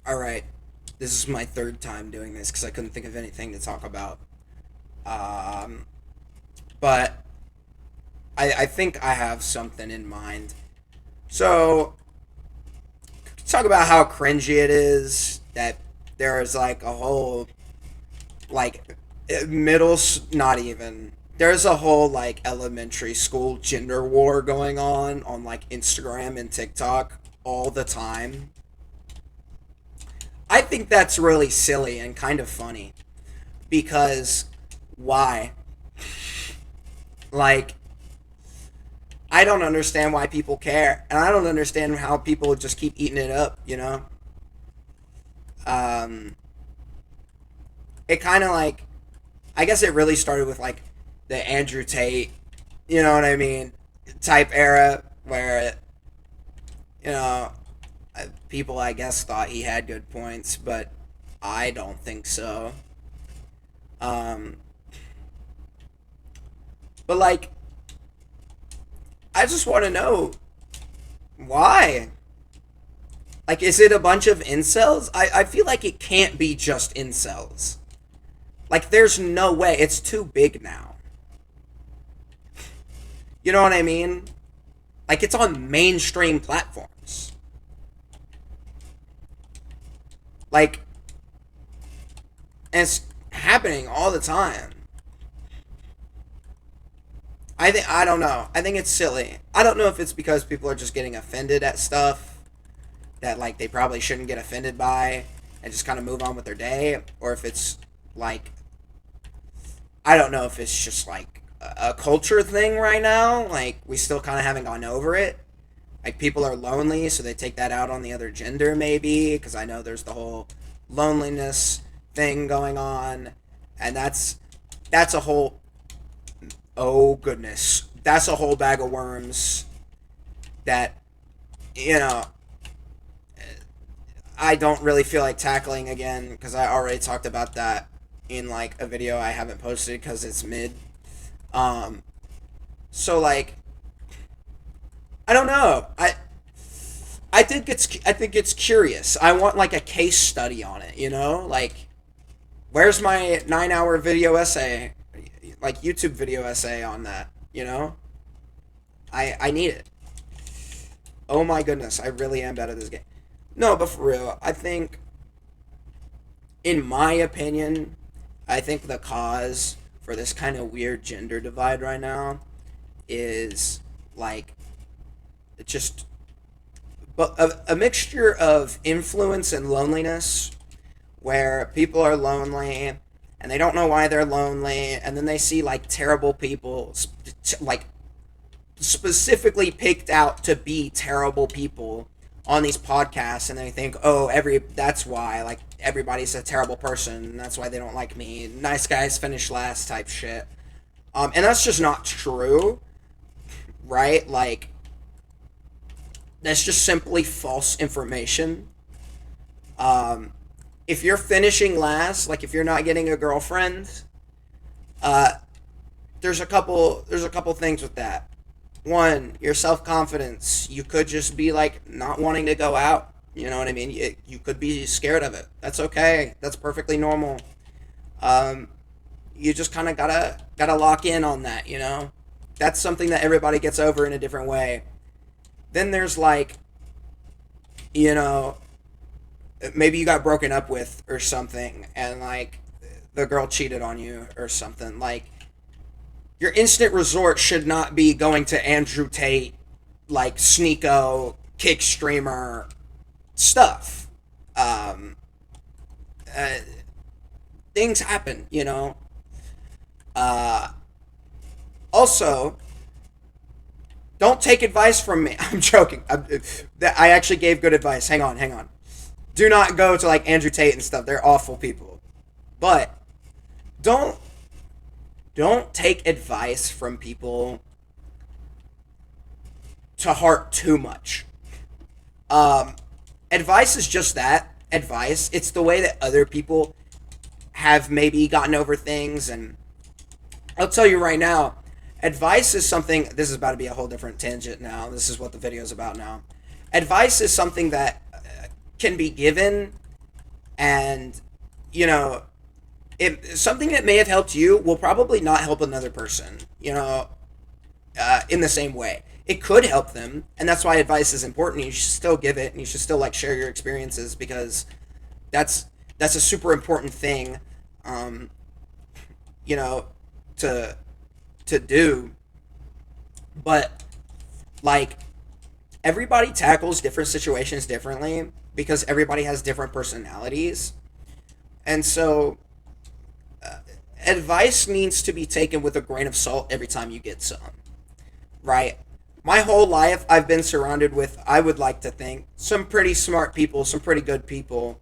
All right. This is my third time doing this because I couldn't think of anything to talk about. Um, but I think I have something in mind. So, talk about how cringy it is that there is like a whole, like, not even. There's a whole, like, elementary school gender war going on like, Instagram and TikTok all the time. I think that's really silly and kind of funny because why? Like, I don't understand why people care, and I don't understand how people just keep eating it up. Um, it kind of like, I guess it really started with like the Andrew Tate, you know what I mean, type era where you know people I guess thought he had good points, but I don't think so. Um, but like, I just want to know why. Like, is it a bunch of incels? I feel like it can't be just incels. Like, there's no way. It's too big now. You know what I mean? Like, it's on mainstream platforms. Like, and it's happening all the time. I don't know. I think it's silly. I don't know if it's because people are just getting offended at stuff that like they probably shouldn't get offended by and just kind of move on with their day, or if it's like I don't know if it's just like a culture thing right now. Like we still kind of haven't gone over it. Like people are lonely, so they take that out on the other gender, maybe. Because I know there's the whole loneliness thing going on, and that's a whole oh goodness, that's a whole bag of worms that you know I don't really feel like tackling again because I already talked about that in like a video I haven't posted because it's mid. Um, so like I don't know. I think it's curious. I want like a case study on it. Like where's my 9 hour video essay, like YouTube video essay on that? I need it. Oh my goodness, I really am bad at this game. No, but for real, I think in my opinion, I think the cause for this kind of weird gender divide right now is like just but a mixture of influence and loneliness where people are lonely and they don't know why they're lonely and then they see like terrible people like specifically picked out to be terrible people on these podcasts and they think that's why like everybody's a terrible person and that's why they don't like me, nice guys finish last type shit. And that's just not true, right? Like that's just simply false information. um, if you're finishing last, like if you're not getting a girlfriend, uh, there's a couple things with that. One, your self confidence. You could just be like not wanting to go out. You know what I mean? You could be scared of it. That's okay. That's perfectly normal. Um, you just kind of gotta lock in on that. That's something that everybody gets over in a different way. Then there's like, you know, maybe you got broken up with or something, and like the girl cheated on you or something. Like your instant resort should not be going to Andrew Tate, like Sneeko, kick streamer stuff. Um, uh, Things happen. Uh, Also, don't take advice from me. I'm joking. I actually gave good advice. Hang on, hang on. Do not go to like Andrew Tate and stuff. They're awful people. But don't don't take advice from people to heart too much. Um, Advice is just that advice. It's the way that other people have maybe gotten over things. And I'll tell you right now, advice is something. This is about to be a whole different tangent now. This is what the video is about now. Advice is something that can be given And, you know, if something that may have helped you will probably not help another person, in the same way. It could help them, and that's why advice is important. You should still give it, and you should still like share your experiences because that's that's a super important thing, um, you know, to to do. But like everybody tackles different situations differently because everybody has different personalities, and so advice needs to be taken with a grain of salt every time you get some. Right? My whole life, I've been surrounded with, I would like to think, some pretty smart people, some pretty good people.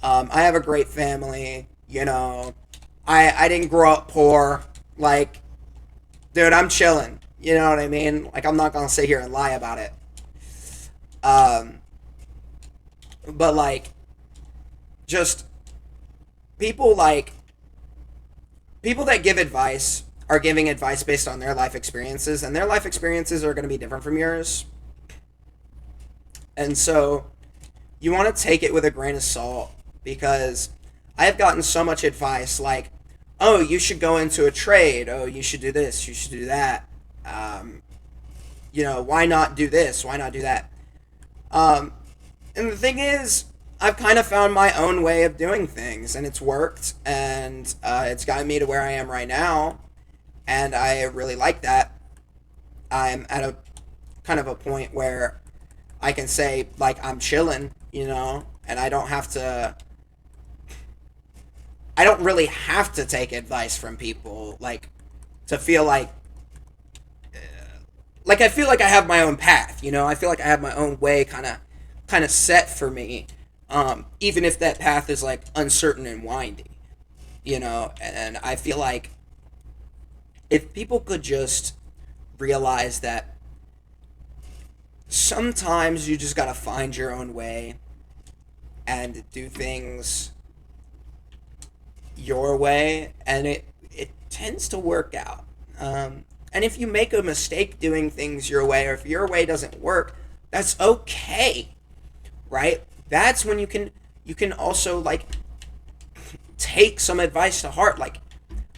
I have a great family. I didn't grow up poor. Like, dude, I'm chilling. You know what I mean? Like, I'm not gonna sit here and lie about it. Um, but like, just people like people that give advice are giving advice based on their life experiences, and their life experiences are going to be different from yours. And so you want to take it with a grain of salt because I have gotten so much advice like, oh, you should go into a trade. Oh, you should do this. You should do that. Um, why not do this? Why not do that? Um, and the thing is, I've kind of found my own way of doing things, and it's worked, and it's gotten me to where I am right now, and I really like that. I'm at a kind of a point where I can say like I'm chilling, and I don't really have to take advice from people like to feel like I feel like I have my own path, I feel like I have my own way kind of set for me. Even if that path is like uncertain and windy, and I feel like if people could just realize that sometimes you just gotta find your own way and do things your way, and it tends to work out. And if you make a mistake doing things your way, or if your way doesn't work, that's okay, right? That's when you can also like take some advice to heart. Like,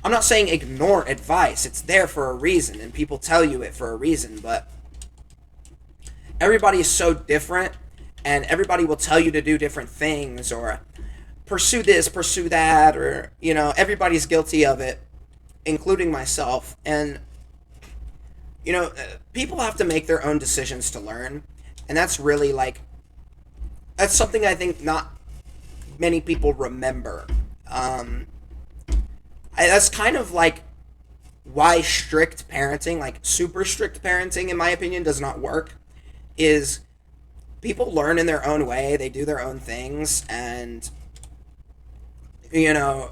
I'm not saying ignore advice. It's there for a reason, and people tell you it for a reason, but everybody is so different, and everybody will tell you to do different things or pursue this, pursue that, or, everybody's guilty of it, including myself. And, people have to make their own decisions to learn, and that's really like, that's something I think not many people remember. Um, that's kind of like why strict parenting, like super strict parenting, in my opinion, does not work. Is people learn in their own way, they do their own things, and you know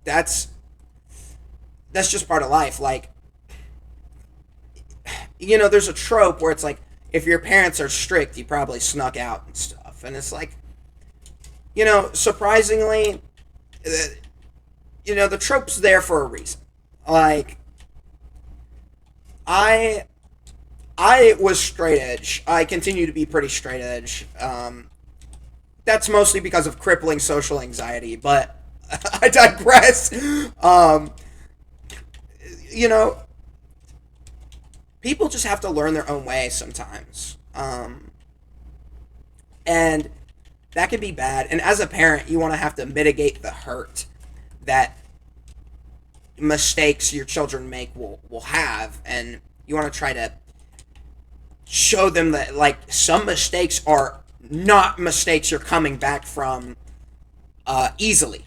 that's that's just part of life. Like, there's a trope where it's like if your parents are strict, you probably snuck out and stuff, and it's like, surprisingly, uh, the trope's there for a reason. Like, I I was straight edge. I continue to be pretty straight edge. That's mostly because of crippling social anxiety, but I digress. Um, you know, People just have to learn their own way sometimes. And that can be bad. And as a parent, you want to have to mitigate the hurt that mistakes your children make will have. And you want to try to show them that, like, some mistakes are not mistakes you're coming back from easily.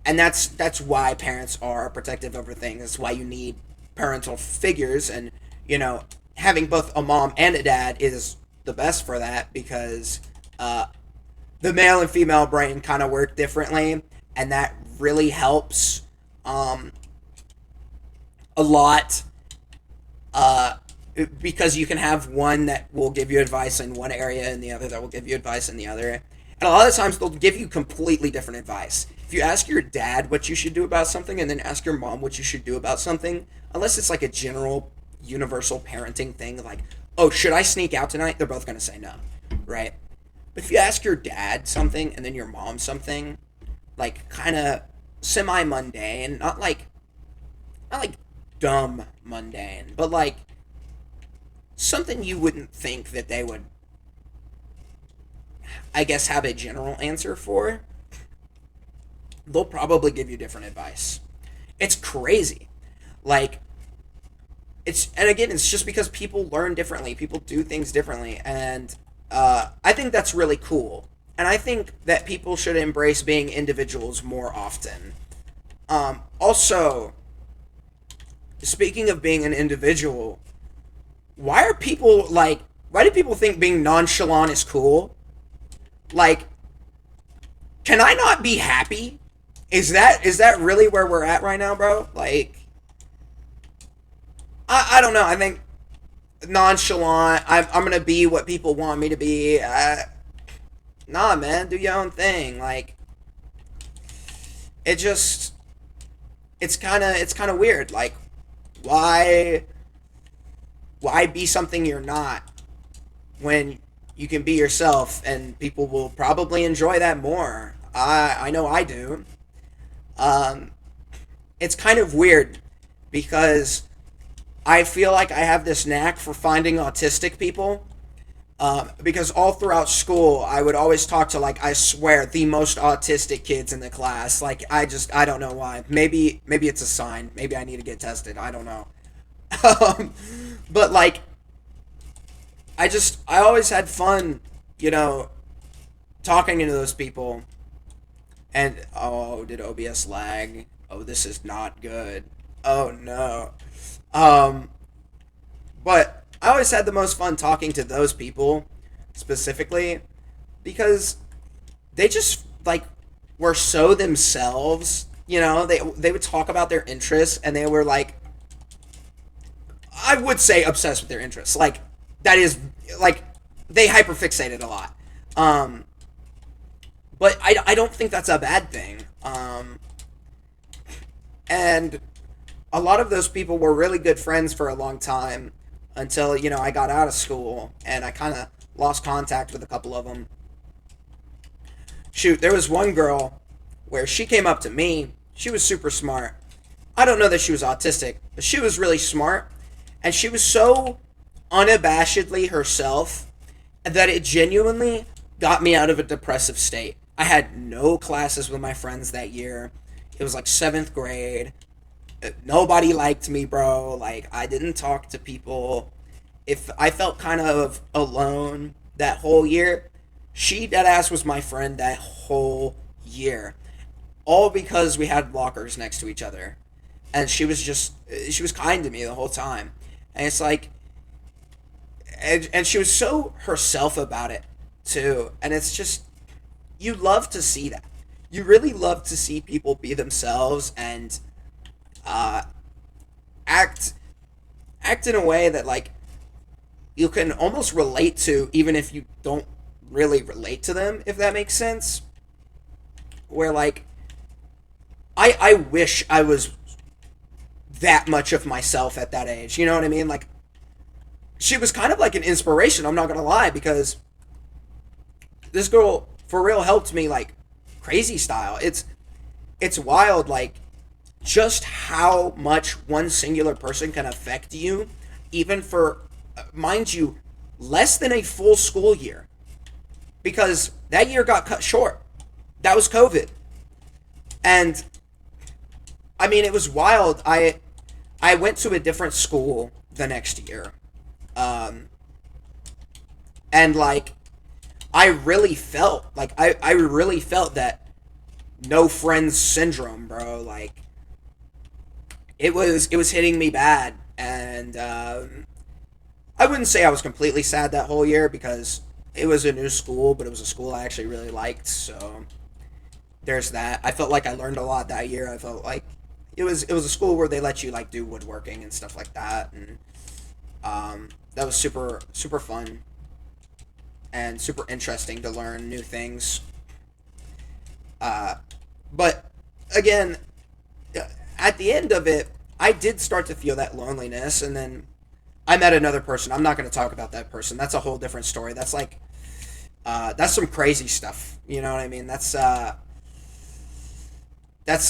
And that's why parents are protective over things. That's why you need parental figures, and having both a mom and a dad is the best for that, because uh, the male and female brain kind of work differently, and that really helps um, a lot. Uh, because you can have one that will give you advice in one area and the other that will give you advice in the other. And a lot of times they'll give you completely different advice. If you ask your dad what you should do about something and then ask your mom what you should do about something, unless it's like a general universal parenting thing, like, oh, should I sneak out tonight? They're both going to say no, right? But if you ask your dad something and then your mom something, like kind of semi mundane, not like dumb mundane, but like something you wouldn't think that they would, I guess, have a general answer for, they'll probably give you different advice. It's crazy. Like, and again, it's just because people learn differently, people do things differently, and I think that's really cool. And I think that people should embrace being individuals more often. Also, speaking of being an individual, why do people think being nonchalant is cool? Like, can I not be happy? Is that really where we're at right now, bro? Like, I don't know. I think nonchalant. I'm gonna be what people want me to be. Nah, man, do your own thing. Like, it just it's kind of weird. Like, why why be something you're not when you can be yourself and people will probably enjoy that more. I know I do. Um, it's kind of weird because I feel like I have this knack for finding autistic people. Because all throughout school, I would always talk to, like, I swear, the most autistic kids in the class. Like, I don't know why. Maybe it's a sign. Maybe I need to get tested. I don't know. Um, but like, I always had fun, you know, talking to those people. And oh, did OBS lag? Oh, this is not good. Oh no. Um, but I always had the most fun talking to those people specifically because they just like were so themselves. You know, they would talk about their interests and they were like, I would say obsessed with their interests. Like, that is like they hyperfixated a lot. Um, but I don't think that's a bad thing. And a lot of those people were really good friends for a long time until, you know, I got out of school and I kind of lost contact with a couple of them. Shoot, there was one girl where she came up to me. She was super smart. I don't know that she was autistic, but she was really smart. And she was so unabashedly herself that it genuinely got me out of a depressive state. I had no classes with my friends that year. It was like seventh grade. Nobody liked me, bro. Like, I didn't talk to people. If I felt kind of alone that whole year, she dead ass was my friend that whole year. All because we had lockers next to each other. And she was kind to me the whole time. And it's like, and she was so herself about it too. And it's just, you love to see that. You really love to see people be themselves and uh, act act in a way that like you can almost relate to, even if you don't really relate to them, if that makes sense. Where like I wish I was that much of myself at that age. You know what I mean? Like, she was kind of like an inspiration, I'm not gonna lie, because this girl for real helped me like crazy style. It's wild, like, just how much one singular person can affect you, even for, mind you, less than a full school year. Because that year got cut short. That was COVID. And I mean, it was wild. I went to a different school the next year. Um, and like, I really felt like I really felt that no friends syndrome, bro. Like, it was hitting me bad, and I wouldn't say I was completely sad that whole year because it was a new school, but it was a school I actually really liked. So there's that. I felt like I learned a lot that year. I felt like it was a school where they let you like do woodworking and stuff like that, and that was super super fun and super interesting to learn new things. Uh, but again, at the end of it, I did start to feel that loneliness, and then I met another person. I'm not going to talk about that person. That's a whole different story. That's like That's some crazy stuff. You know what I mean? That's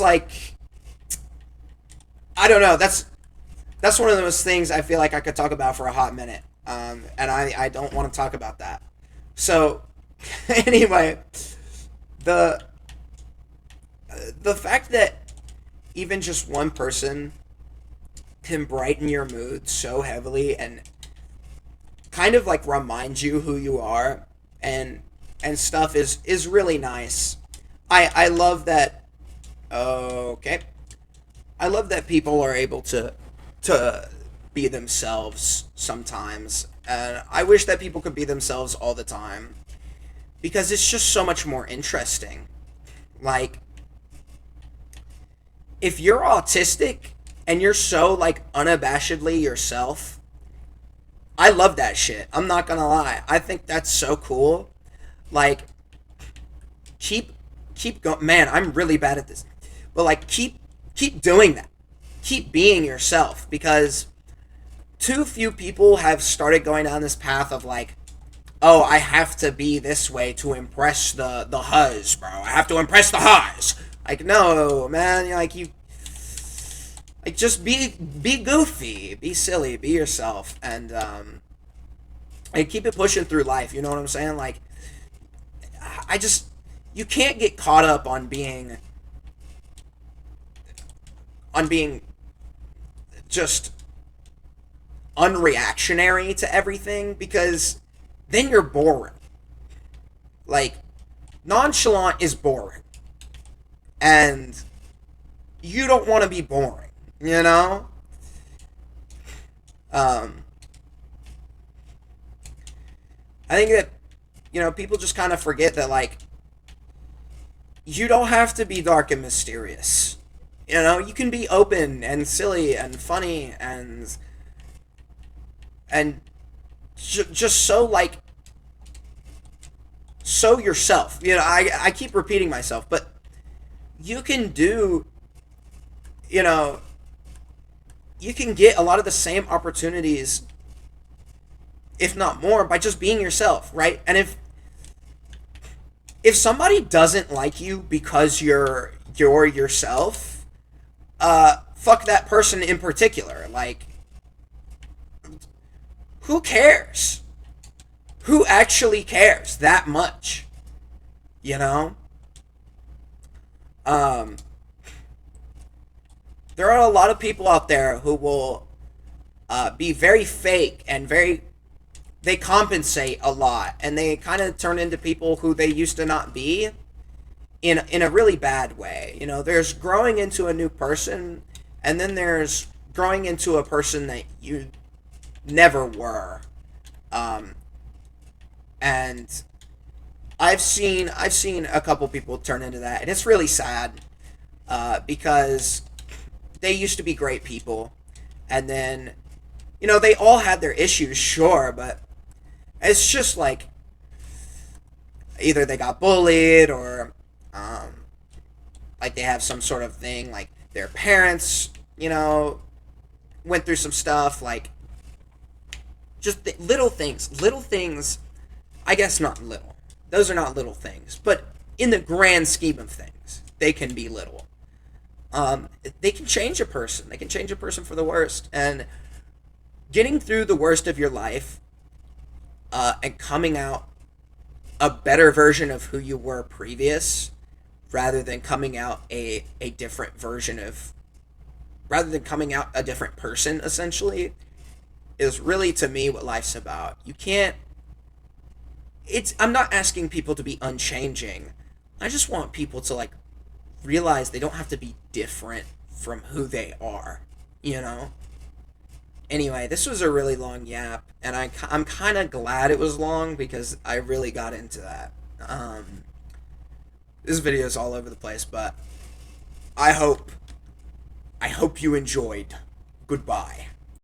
like, I don't know. That's one of those things I feel like I could talk about for a hot minute. And I don't want to talk about that. So anyway, the the fact that even just one person can brighten your mood so heavily and kind of like remind you who you are and stuff is really nice. I love that. Okay, I love that people are able to be themselves sometimes, and I wish that people could be themselves all the time because it's just so much more interesting. Like, if you're autistic and you're so like unabashedly yourself, I love that shit. I'm not gonna lie. I think that's so cool. Like, keep keep going. Man, I'm really bad at this, but like keep doing that. Keep being yourself because too few people have started going down this path of like, oh, I have to be this way to impress the huzz, bro. I have to impress the huzz. Like, no, man. Like, you like, just be goofy, be silly, be yourself, and keep it pushing through life. You know what I'm saying? Like, I just you can't get caught up on being just unreactionary to everything because then you're boring. Like, nonchalant is boring, and you don't want to be boring. You know. Um, I think that people just kind of forget that like you don't have to be dark and mysterious. You can be open and silly and funny and just so like so yourself. I keep repeating myself, but you can do you know you can get a lot of the same opportunities, if not more, by just being yourself, right? And if somebody doesn't like you because you're yourself, fuck that person in particular. Like, who cares? Who actually cares that much? You know? Um, there are a lot of people out there who will be very fake and they compensate a lot and they kind of turn into people who they used to not be in a really bad way. There's growing into a new person, and then there's growing into a person that you never were. Um, and I've seen a couple people turn into that, and it's really sad because they used to be great people, and then they all had their issues, sure, but it's just like either they got bullied or like they have some sort of thing, like their parents, went through some stuff, like just little things. I guess not little. Those are not little things, but in the grand scheme of things, they can be little. They can change a person. They can change a person for the worst, and getting through the worst of your life and coming out a better version of who you were previous rather than coming out a different version of rather than coming out a different person essentially is really, to me, what life's about. You can't I'm not asking people to be unchanging. I just want people to like realize they don't have to be different from who they are, you know? Anyway, this was a really long yap, and I'm kind of glad it was long because I really got into that. This video is all over the place, but I hope you enjoyed. Goodbye.